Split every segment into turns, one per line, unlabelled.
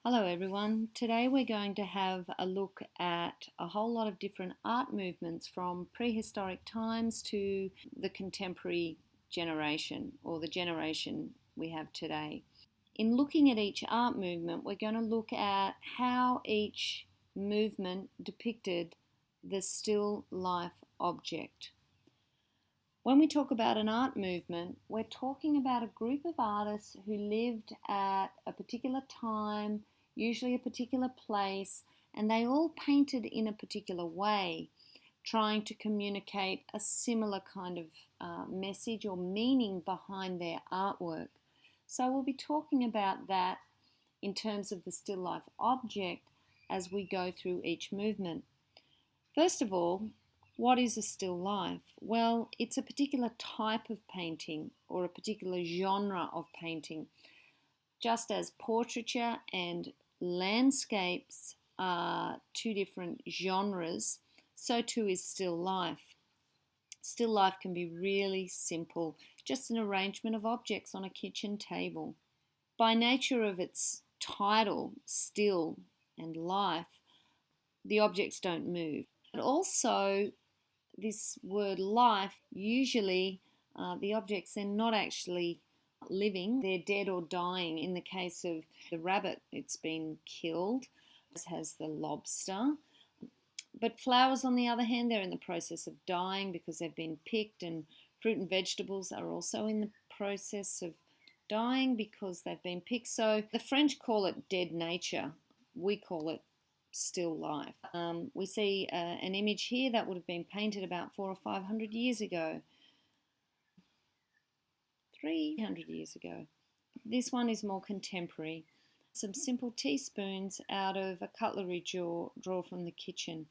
Hello everyone. Today we're going to have a look at a whole lot of different art movements from prehistoric times to the contemporary generation or the generation we have today. In looking at each art movement, we're going to look at how each movement depicted the still life object. When we talk about an art movement, we're talking about a group of artists who lived at a particular time, usually a particular place, and they all painted in a particular way, trying to communicate a similar kind of message or meaning behind their artwork. So we'll be talking about that in terms of the still life object as we go through each movement. First of all, what is a still life? Well, it's a particular type of painting or a particular genre of painting. Just as portraiture and landscapes are two different genres, so too is still life. Still life can be really simple, just an arrangement of objects on a kitchen table. By nature of its title, still and life, the objects don't move. But also, this word life, usually the objects are not actually living, they're dead or dying. In the case of the rabbit, it's been killed, as has the lobster. But flowers, on the other hand, they're in the process of dying because they've been picked, and fruit and vegetables are also in the process of dying because they've been picked. So the French call it dead nature. We call it still life. We see an image here that would have been painted about 400 or 500 years ago, 300 years ago. This one is more contemporary. Some simple teaspoons out of a cutlery drawer from the kitchen,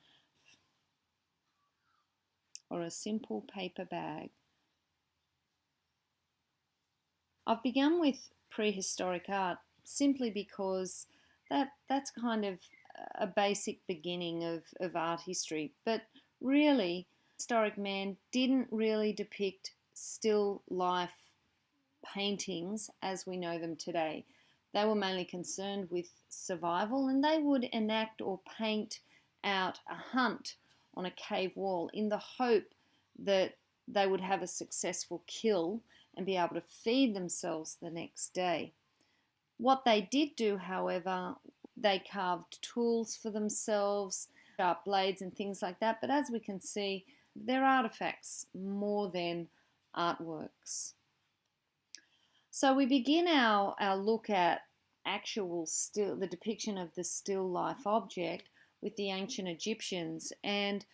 or a simple paper bag. I've begun with prehistoric art simply because that's kind of a basic beginning of art history. But really, historic man didn't really depict still life paintings as we know them today. They were mainly concerned with survival, and they would enact or paint out a hunt on a cave wall in the hope that they would have a successful kill and be able to feed themselves the next day. What they did do, however, they carved tools for themselves, sharp blades and things like that, but as we can see, they're artifacts more than artworks. So we begin our look at the depiction of the still life object with the ancient Egyptians. And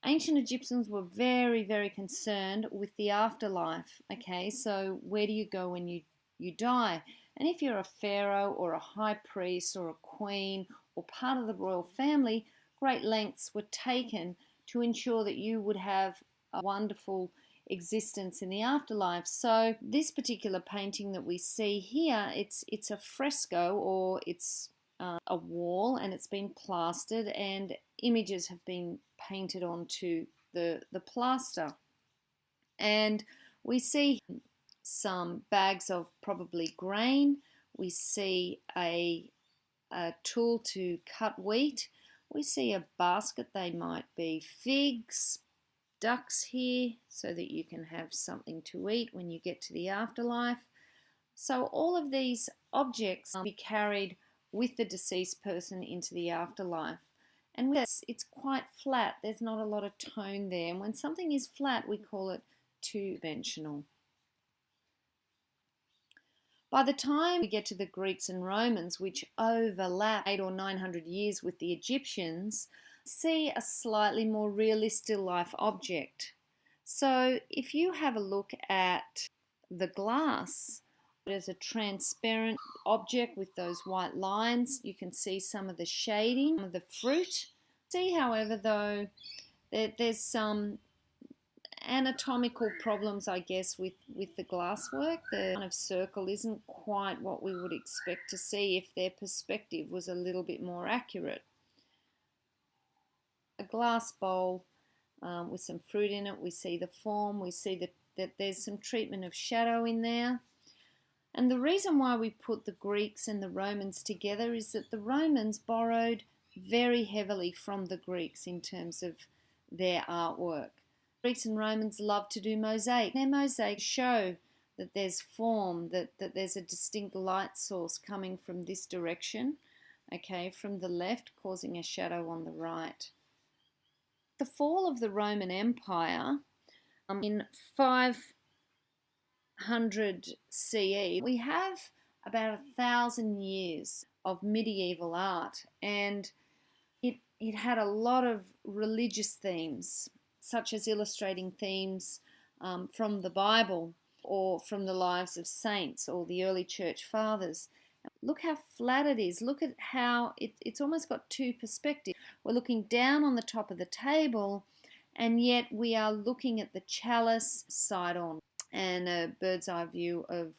ancient Egyptians were very, very concerned with the afterlife. Okay, so where do you go when you die? And if you're a pharaoh or a high priest or a queen or part of the royal family, great lengths were taken to ensure that you would have a wonderful existence in the afterlife. So this particular painting that we see here, it's a fresco, or it's a wall, and it's been plastered, and images have been painted onto the plaster. And we see some bags of probably grain. We see a tool to cut wheat. We see a basket. They might be figs, ducks here, so that you can have something to eat when you get to the afterlife. So all of these objects will be carried with the deceased person into the afterlife. And it's quite flat. There's not a lot of tone there. And when something is flat, we call it two-dimensional. By the time we get to the Greeks and Romans, which overlap 800 or 900 years with the Egyptians, see a slightly more realistic still life object. So if you have a look at the glass, there's a transparent object with those white lines. You can see some of the shading of the fruit. See, however, though, there's some anatomical problems, I guess, with the glasswork. The kind of circle isn't quite what we would expect to see if their perspective was a little bit more accurate. A glass bowl with some fruit in it. We see the form. We see that there's some treatment of shadow in there. And the reason why we put the Greeks and the Romans together is that the Romans borrowed very heavily from the Greeks in terms of their artwork. Greeks and Romans love to do mosaic. Their mosaics show that there's form, that there's a distinct light source coming from this direction, okay, from the left, causing a shadow on the right. The fall of the Roman Empire in 500 CE, we have about 1,000 years of medieval art, and it had a lot of religious themes, such as illustrating themes from the Bible or from the lives of saints or the early church fathers. Look how flat it is. Look at how it's almost got two perspectives. We're looking down on the top of the table, and yet we are looking at the chalice side on and a bird's eye view of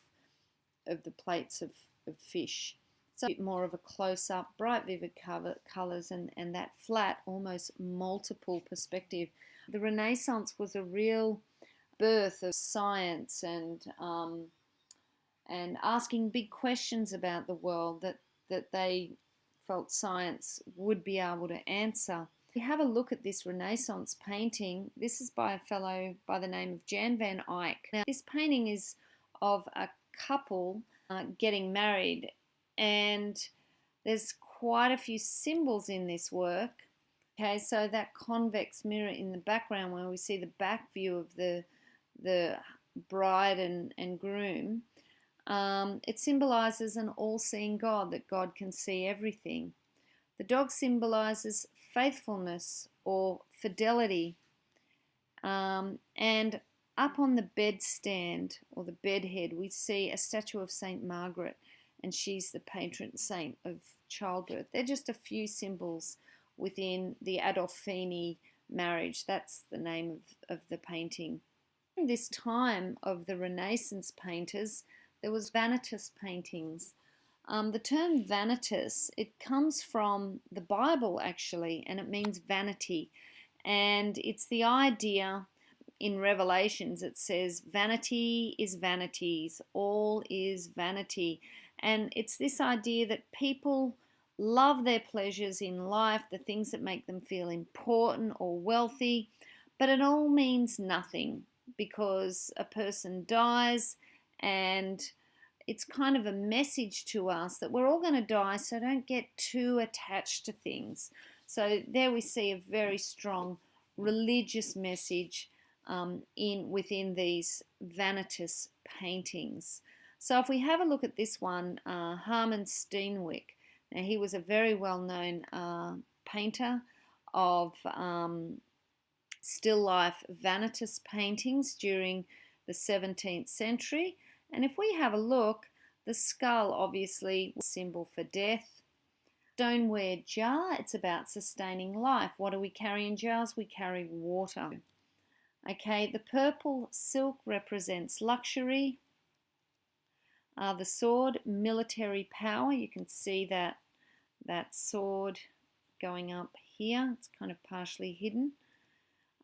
the plates of fish. So a bit more of a close-up, bright, vivid colours and that flat, almost multiple perspective. The Renaissance was a real birth of science and asking big questions about the world that they felt science would be able to answer. We have a look at this Renaissance painting. This is by a fellow by the name of Jan van Eyck. Now, this painting is of a couple getting married, and there's quite a few symbols in this work. Okay, so that convex mirror in the background where we see the back view of the bride and groom, it symbolizes an all-seeing God, that God can see everything. The dog symbolizes faithfulness or fidelity, and up on the bedstand or the bedhead we see a statue of Saint Margaret, and she's the patron saint of childbirth. They're just a few symbols within the Adolfini marriage. That's the name of the painting. In this time of the Renaissance painters, there was vanitas paintings. The term vanitas, it comes from the Bible actually, and it means vanity. And it's the idea in Revelations, it says, vanity is vanities, all is vanity. And it's this idea that people love their pleasures in life, the things that make them feel important or wealthy, but it all means nothing because a person dies, and it's kind of a message to us that we're all going to die, so don't get too attached to things. So there we see a very strong religious message within these vanitas paintings. So if we have a look at this one, Herman Steenwick. Now he was a very well-known painter of still life vanitas paintings during the 17th century. And if we have a look, the skull obviously was a symbol for death. Stoneware jar, it's about sustaining life. What do we carry in jars? We carry water. Okay, the purple silk represents luxury. The sword, military power. You can see that sword going up here. It's kind of partially hidden.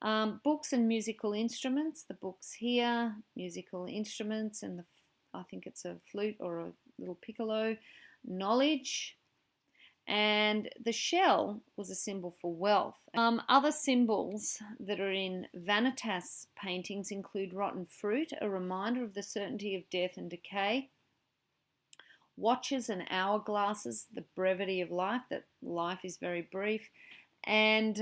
Books and musical instruments. The books here, musical instruments, and I think it's a flute or a little piccolo. Knowledge. And the shell was a symbol for wealth. Other symbols that are in vanitas paintings include rotten fruit, a reminder of the certainty of death and decay. Watches and hourglasses, the brevity of life, that life is very brief. And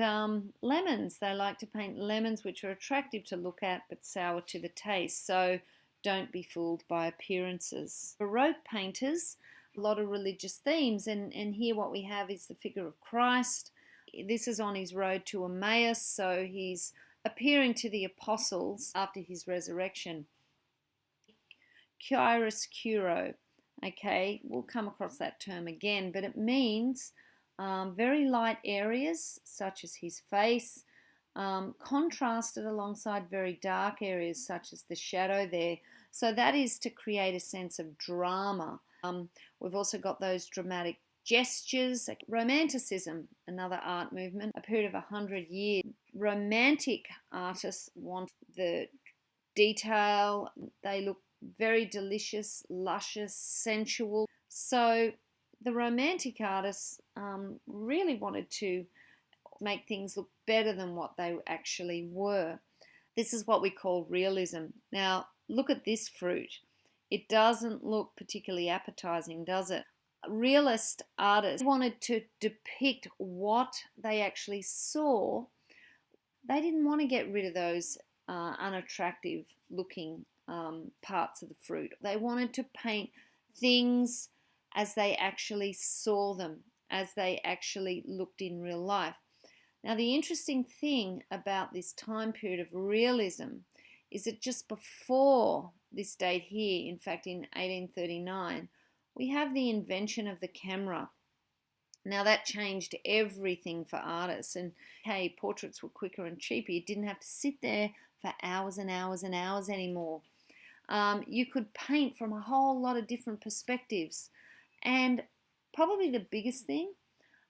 lemons, they like to paint lemons which are attractive to look at but sour to the taste, so don't be fooled by appearances. Baroque painters, a lot of religious themes, and here what we have is the figure of Christ. This is on his road to Emmaus, so he's appearing to the apostles after his resurrection. Chiaroscuro, okay, we'll come across that term again, but it means very light areas such as his face, contrasted alongside very dark areas such as the shadow there. So that is to create a sense of drama. We've also got those dramatic gestures. Romanticism, another art movement, a period of 100 years. Romantic artists want the detail. They look very delicious, luscious, sensual. So the Romantic artists really wanted to make things look better than what they actually were. This is what we call realism. Now, look at this fruit. It doesn't look particularly appetizing, does it? Realist artists wanted to depict what they actually saw. They didn't want to get rid of those unattractive looking parts of the fruit. They wanted to paint things as they actually saw them, as they actually looked in real life. Now, the interesting thing about this time period of realism is that just before this date here, in fact in 1839, we have the invention of the camera. Now that changed everything for artists, and hey, portraits were quicker and cheaper. You didn't have to sit there for hours and hours and hours anymore. You could paint from a whole lot of different perspectives, and probably the biggest thing,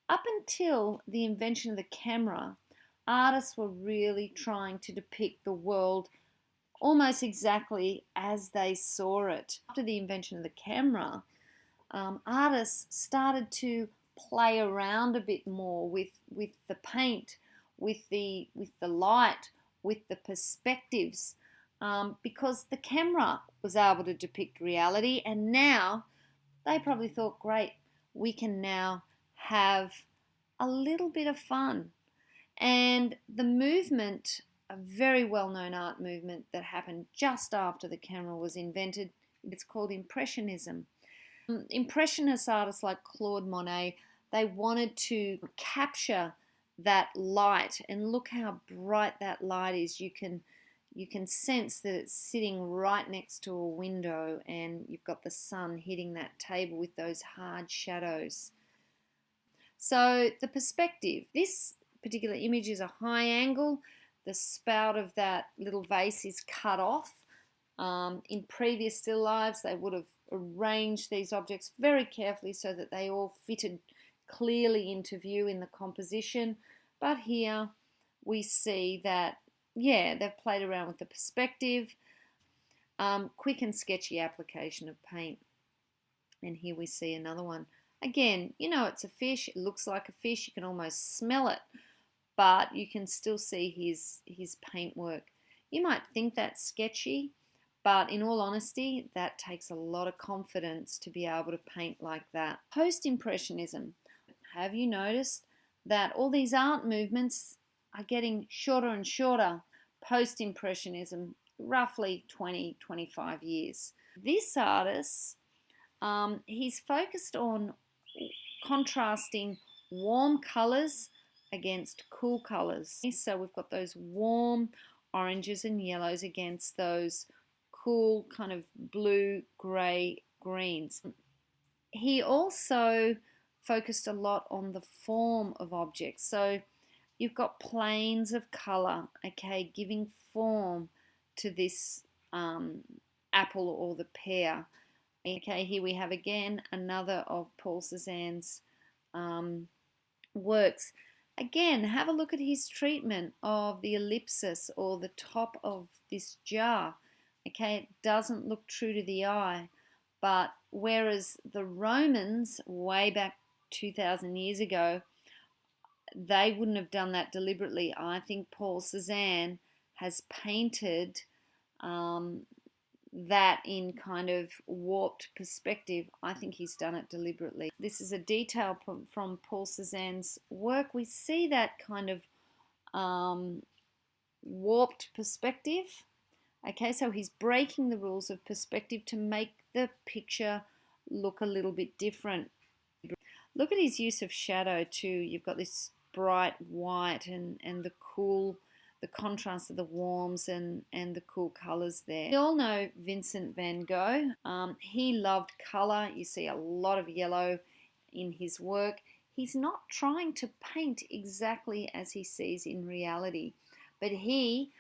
up until the invention of the camera, artists were really trying to depict the world almost exactly as they saw it. After the invention of the camera, artists started to play around a bit more with the paint, with the light, with the perspectives, because the camera was able to depict reality, and now they probably thought, great, we can now have a little bit of fun. And the movement, a very well-known art movement that happened just after the camera was invented, it's called Impressionism. Impressionist artists like Claude Monet, they wanted to capture that light, and look how bright that light is. You can sense that it's sitting right next to a window, and you've got the sun hitting that table with those hard shadows. So the perspective, this particular image is a high angle. The spout of that little vase is cut off. In previous still lives, they would have arranged these objects very carefully so that they all fitted clearly into view in the composition. But here we see that, yeah, they've played around with the perspective. Quick and sketchy application of paint. And here we see another one. Again, you know, it's a fish. It looks like a fish. You can almost smell it, but you can still see his paintwork. You might think that's sketchy, but in all honesty, that takes a lot of confidence to be able to paint like that. Post-Impressionism. Have you noticed that all these art movements are getting shorter and shorter? Post-Impressionism, roughly 20-25 years. This artist, he's focused on contrasting warm colours against cool colours. So we've got those warm oranges and yellows against those cool kind of blue, grey, greens. He also focused a lot on the form of objects. So you've got planes of colour, okay, giving form to this apple or the pear. Okay, here we have again another of Paul Cézanne's works. Again, have a look at his treatment of the ellipsis or the top of this jar. Okay, it doesn't look true to the eye, but whereas the Romans, way back 2,000 years ago, they wouldn't have done that deliberately. I think Paul Cézanne has painted that in kind of warped perspective. I think he's done it deliberately. This is a detail from Paul Cézanne's work. We see that kind of warped perspective. Okay, so he's breaking the rules of perspective to make the picture look a little bit different. Look at his use of shadow too. You've got this bright white and the contrast of the warms and the cool colours there. We all know Vincent van Gogh. He loved colour. You see a lot of yellow in his work. He's not trying to paint exactly as he sees in reality, but he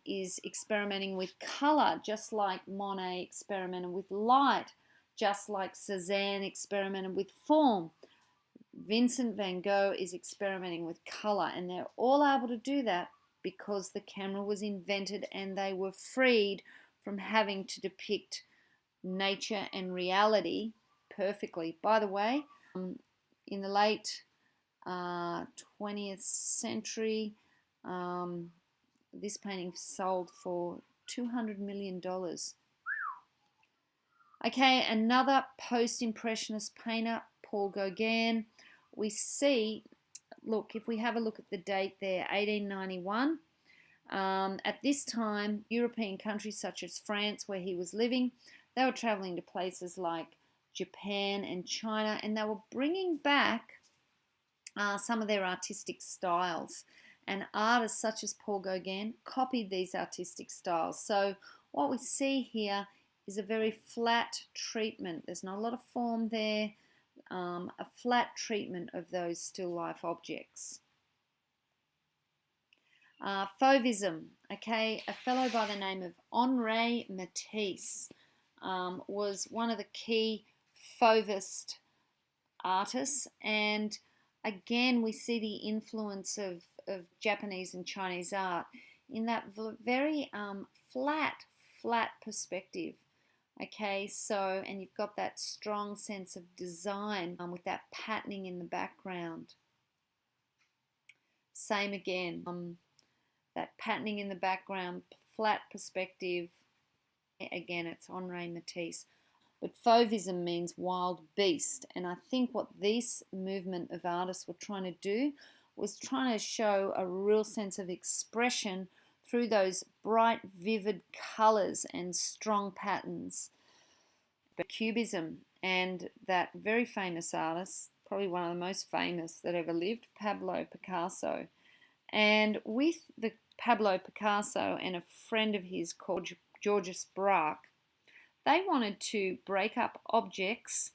is experimenting with colour, just like Monet experimented with light, just like Cézanne experimented with form. Vincent van Gogh is experimenting with colour, and they're all able to do that because the camera was invented and they were freed from having to depict nature and reality perfectly. By the way, in the late 20th century, this painting sold for $200 million. Okay, another post-impressionist painter, Paul Gauguin. We see, look, if we have a look at the date there, 1891. At this time, European countries such as France, where he was living, they were traveling to places like Japan and China, and they were bringing back some of their artistic styles. And artists such as Paul Gauguin copied these artistic styles. So what we see here is a very flat treatment. There's not a lot of form there, a flat treatment of those still life objects. Fauvism, okay, a fellow by the name of Henri Matisse was one of the key Fauvist artists, and again we see the influence of Japanese and Chinese art in that very flat perspective. Okay, so, and you've got that strong sense of design with that patterning in the background. Same again, that patterning in the background, flat perspective. Again, it's Henri Matisse. But Fauvism means wild beast, and I think what this movement of artists were trying to do was trying to show a real sense of expression through those bright, vivid colours and strong patterns. But Cubism, and that very famous artist, probably one of the most famous that ever lived, Pablo Picasso. And with the Pablo Picasso and a friend of his called Georges Braque, they wanted to break up objects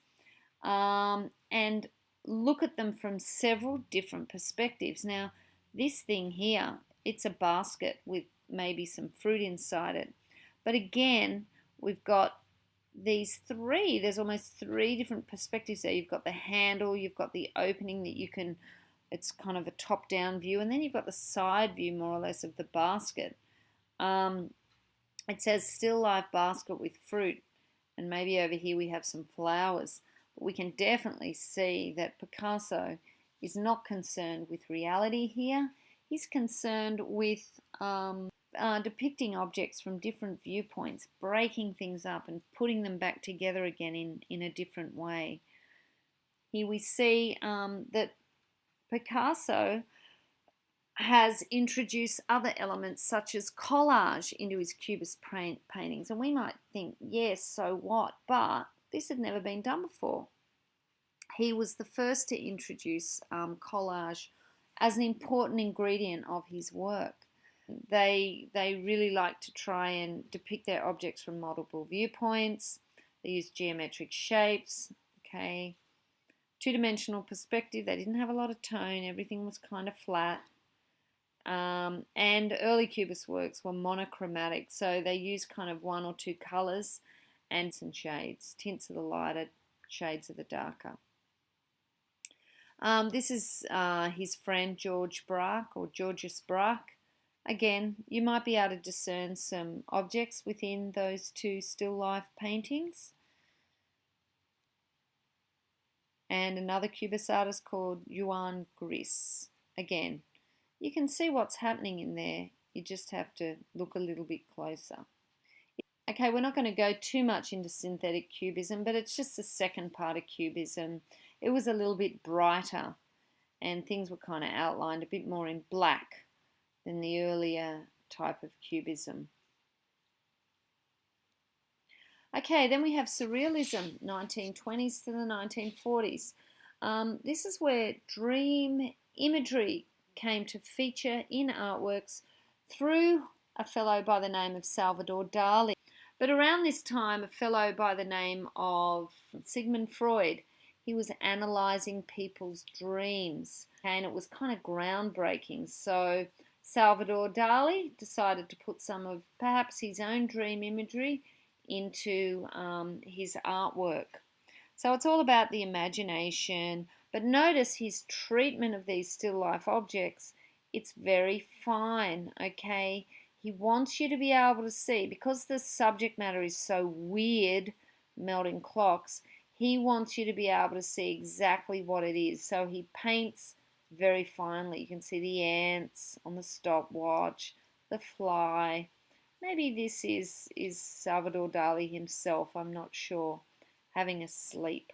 and look at them from several different perspectives. Now, this thing here, it's a basket with maybe some fruit inside it. But again, we've got these three, there's almost three different perspectives there. You've got the handle, you've got the opening that you can, it's kind of a top-down view, and then you've got the side view, more or less, of the basket. It says still life basket with fruit, and maybe over here we have some flowers. But we can definitely see that Picasso is not concerned with reality here. He's concerned with depicting objects from different viewpoints, breaking things up and putting them back together again in a different way. Here we see that Picasso has introduced other elements such as collage into his Cubist paintings. And we might think, yes, so what? But this had never been done before. He was the first to introduce collage as an important ingredient of his work. They really like to try and depict their objects from multiple viewpoints. They use geometric shapes, okay. Two-dimensional perspective, they didn't have a lot of tone, everything was kind of flat. And early Cubist works were monochromatic, so they used kind of one or two colours and some shades, tints of the lighter, shades of the darker. This is his friend Georges Braque. Again, you might be able to discern some objects within those two still life paintings. And another Cubist artist called Juan Gris. Again, you can see what's happening in there. You just have to look a little bit closer. Okay, we're not going to go too much into synthetic cubism, but it's just the second part of cubism. It was a little bit brighter and things were kind of outlined a bit more in black than the earlier type of cubism. Okay, then we have Surrealism, 1920s to the 1940s. This is where dream imagery came to feature in artworks through a fellow by the name of Salvador Dali. But around this time, a fellow by the name of Sigmund Freud, he was analysing people's dreams, and it was kind of groundbreaking. So Salvador Dali decided to put some of perhaps his own dream imagery into his artwork. So it's all about the imagination, but notice his treatment of these still life objects. It's very fine, okay? He wants you to be able to see, because the subject matter is so weird, melting clocks, he wants you to be able to see exactly what it is. So he paints very finely. You can see the ants on the stopwatch, the fly. Maybe this is Salvador Dali himself, I'm not sure, having a sleep.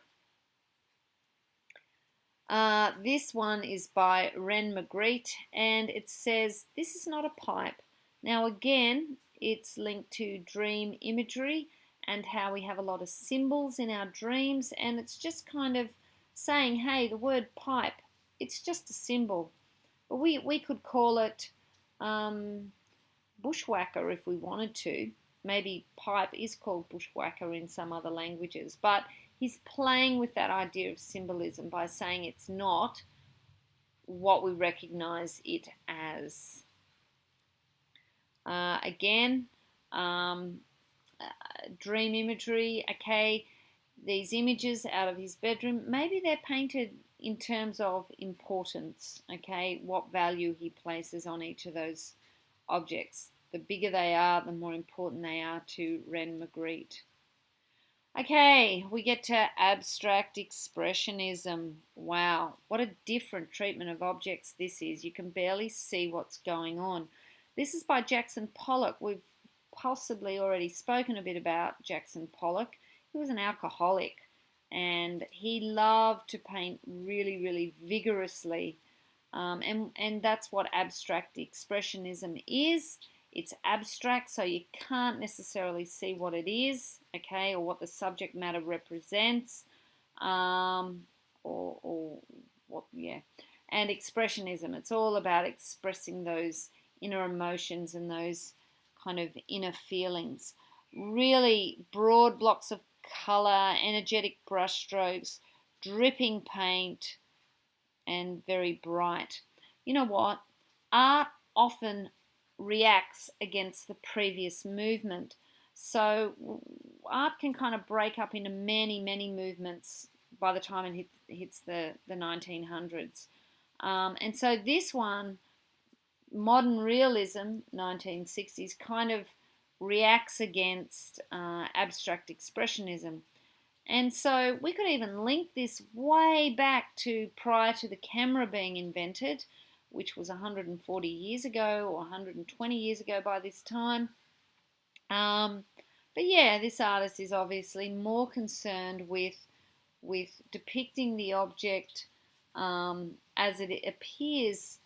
This one is by Ren Magritte, and it says, "This is not a pipe." Now again, it's linked to dream imagery and how we have a lot of symbols in our dreams, and it's just kind of saying, hey, the word pipe, it's just a symbol. But we could call it bushwhacker if we wanted to. Maybe pipe is called bushwhacker in some other languages, but he's playing with that idea of symbolism by saying it's not what we recognize it as. Again, dream imagery. Okay, these images out of his bedroom, maybe they're painted in terms of importance. Okay, what value he places on each of those objects. The bigger they are, the more important they are to Ren Magritte. Okay, we get to abstract expressionism. Wow, what a different treatment of objects this is. You can barely see what's going on. This is by Jackson Pollock. We've possibly already spoken a bit about Jackson Pollock. He was an alcoholic and he loved to paint really, really vigorously. And that's what abstract expressionism is. It's abstract, so you can't necessarily see what it is, okay, or what the subject matter represents, or what, yeah. And expressionism, it's all about expressing those inner emotions and those kind of inner feelings. Really broad blocks of colour, energetic brushstrokes, dripping paint, and very bright. You know what? Art often reacts against the previous movement. So art can kind of break up into many, many movements by the time it hits the 1900s. And so this one, modern realism, 1960s, kind of reacts against abstract expressionism. And so we could even link this way back to prior to the camera being invented, which was 140 years ago or 120 years ago by this time. But yeah, this artist is obviously more concerned with depicting the object as it appears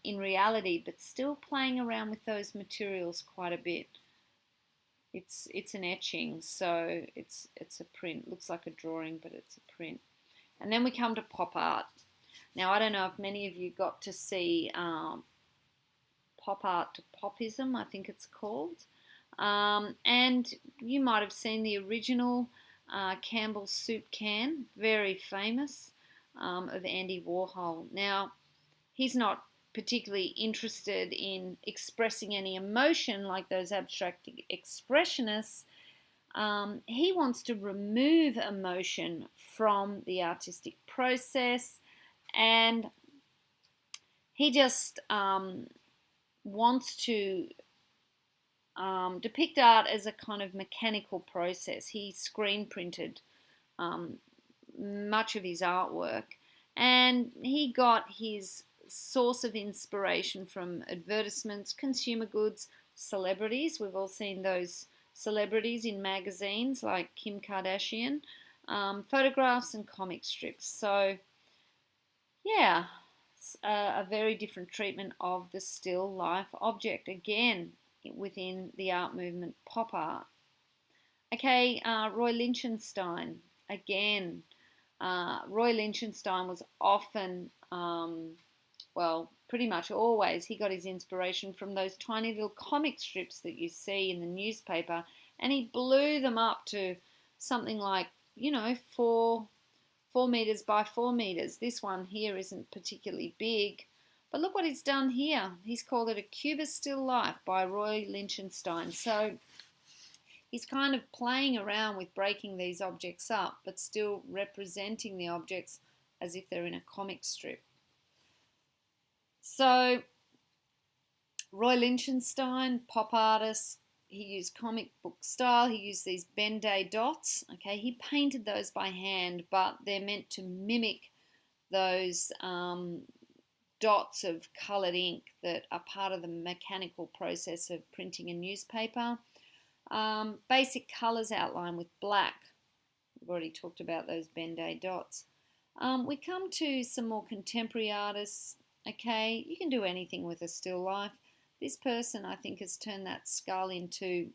in reality, but still playing around with those materials quite a bit. It's an etching, so it's a print. Looks like a drawing, but it's a print. And then we come to pop art. Now, I don't know if many of you got to see Pop Art to Popism, I think it's called. And you might have seen the original Campbell's soup can, very famous, of Andy Warhol. Now, he's not particularly interested in expressing any emotion like those abstract expressionists. He wants to remove emotion from the artistic process, and he just wants to depict art as a kind of mechanical process. He screen printed much of his artwork, and he got his source of inspiration from advertisements, consumer goods, celebrities. We've all seen those celebrities in magazines like Kim Kardashian, photographs and comic strips. So yeah, it's a very different treatment of the still life object, again within the art movement, pop art. Okay, Roy Lichtenstein, again. Roy Lichtenstein was often well, pretty much always, he got his inspiration from those tiny little comic strips that you see in the newspaper, and he blew them up to something like, 4 meters by 4 meters. This one here isn't particularly big, but look what he's done here. He's called it a Cubist Still Life by Roy Lichtenstein. So he's kind of playing around with breaking these objects up, but still representing the objects as if they're in a comic strip. So Roy Lichtenstein, pop artist, he used comic book style. He used these Ben-Day dots. Okay, he painted those by hand, but they're meant to mimic those dots of coloured ink that are part of the mechanical process of printing a newspaper. Basic colours outlined with black. We've already talked about those Ben-Day dots. We come to some more contemporary artists. Okay, you can do anything with a still life. This person, I think, has turned that skull into,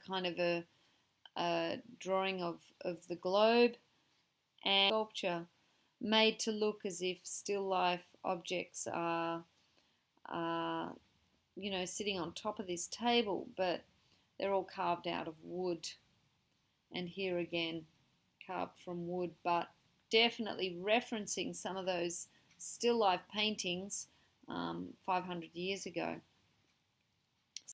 kind of a drawing of the globe, and sculpture made to look as if still life objects are, sitting on top of this table, but they're all carved out of wood. And here again, carved from wood, but definitely referencing some of those still life paintings 500 years ago.